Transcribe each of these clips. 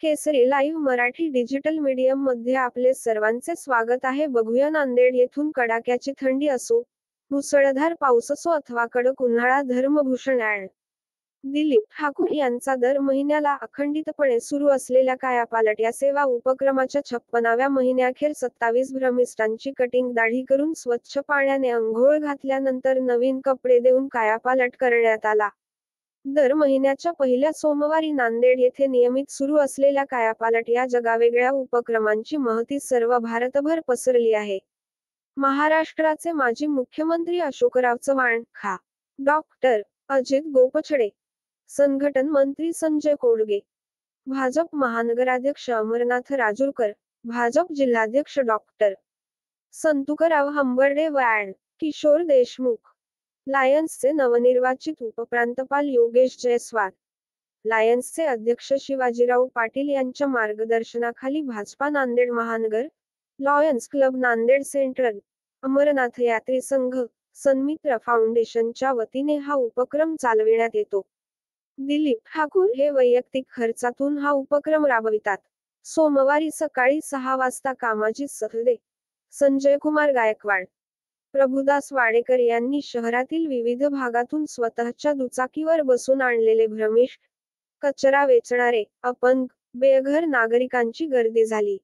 केसरी live Marathi digital medium मध्ये आपले सर्वांचे स्वागत आहे. बघूया नांदेड येथून कडाक्याची थंडी असो, मुसळधार पाऊस असो अथवा कडक उन्हाळा, धर्मभूषण ॲड. दिलीप ठाकूर यांचा दर महिन्याला अखंडितपणे सुरू असलेल्या कायापालट या सेवा उपक्रमाच्या 56व्या महिन्याखेर 27 भ्रमिष्ठांची कटिंग दाढी करून स्वच्छ पाण्याने अंघोळ घातल्यानंतर नवीन कपडे देऊन कायापालट करण्यात आला. दर महिन्याच्या पहिल्या सोमवारी नांदेड येथे नियमित सुरू असलेल्या कायापालट या जगावेगळ्या उपक्रमांची महती सर्व भारतभर पसरली आहे. महाराष्ट्राचे माजी मुख्यमंत्री अशोकराव चव्हाण, खा. डॉक्टर अजित गोपछडे, संघटन मंत्री संजय कोडगे, भाजप महानगराध्यक्ष अमरनाथ राजूरकर, भाजप जिल्हाध्यक्ष डॉक्टर संतुकराव हंबर्डे व ॲड. किशोर देशमुख, लायन्सचे नवनिर्वाचित उपप्रांतपाल योगेश जयस्वाल, लायन्सचे अध्यक्ष शिवाजीराव पाटील यांच्या मार्गदर्शनाखाली भाजपा नांदेड महानगर, Lions Club Nanded central, Amarnath यात्री संघ, सन्मित्र फाउंडेशनच्या वतीने हा उपक्रम चालविण्यात येतो. दिलीप ठाकूर हे वैयक्तिक खर्चातून हा उपक्रम राबवितात. सोमवारी सकाळी 6 वाजता कामाजी सहदे, संजयकुमार गायकवाड, प्रभुदास वाडेकर यांनी शहरातील विविध भागातून स्वतःच्या दुचाकीवर बसून आणलेले भ्रमिष्ठ, कचरा वेचणारे, अपंग, बेघर नागरिकांची गर्दी झाली.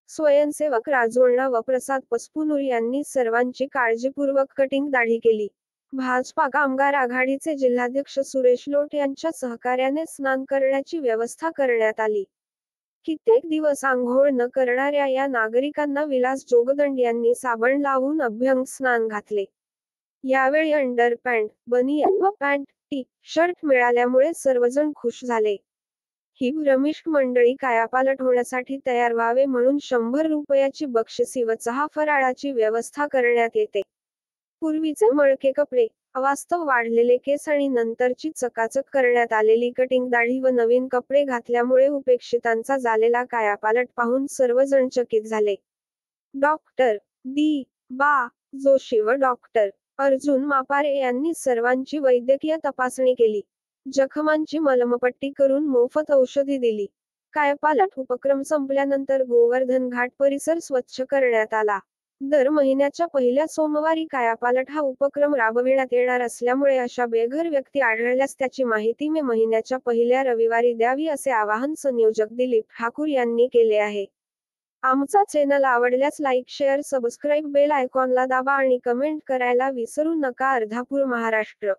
स्वयंसेवक राजोळणा व प्रसाद पसपूनूर यांनी सर्वांची काळजीपूर्वक कटिंग दाढी केली. भाजपा कामगार आघाडीचे जिल्हाध्यक्ष सुरेश लोट यांच्या सहकार्याने स्नान करण्याची व्यवस्था करण्यात आली. कित्येक दिवस आंघोळ न करणाऱ्या या नागरिकांना विलास जोगदंड यांनी साबण लावून अभ्यंग स्नान घातले. यावेळी अंडरपॅन्ट, बनियन व पॅन्ट, टी शर्ट मिळाल्यामुळे सर्वजण खुश झाले. ही भ्रमिष्ठ मंडळी कायापालट होण्यासाठी तयार व्हावे म्हणून 100 रुपयाची बक्षिसी व चहा फराळाची व्यवस्था करण्यात येते. पूर्वीचे मळके कपडे, अवास्तव वाढलेले केस आणि नंतरची चकाचक करण्यात आलेली कटिंग दाढी व नवीन कपडे घातल्यामुळे उपेक्षितांचा झालेला कायापालट पाहून सर्वजण चकित झाले. डॉक्टर दी. बा. जोशी व डॉक्टर अर्जुन मापारे यांनी सर्वांची वैद्यकीय तपासणी केली. जखमांची मलमपट्टी करून मोफत औषधी दिली. कायापालट उपक्रम संपल्यानंतर गोवर्धन घाट परिसर स्वच्छ करण्यात आला. दर महिन्याच्या पहिल्या सोमवारी कायापालट हा उपक्रम राबविण्यात येणार असल्यामुळे अशा बेघर व्यक्ती आढळल्यास त्याची माहिती मे महिन्याच्या पहिल्या रविवारी द्यावी असे आवाहन संयोजक दिलीप ठाकूर यांनी केले आहे. आमचा चॅनल आवडल्यास लाईक, शेअर, सबस्क्राईब, बेल आयकॉनला दाबा आणि कमेंट करायला विसरू नका. अर्धापूर महाराष्ट्र.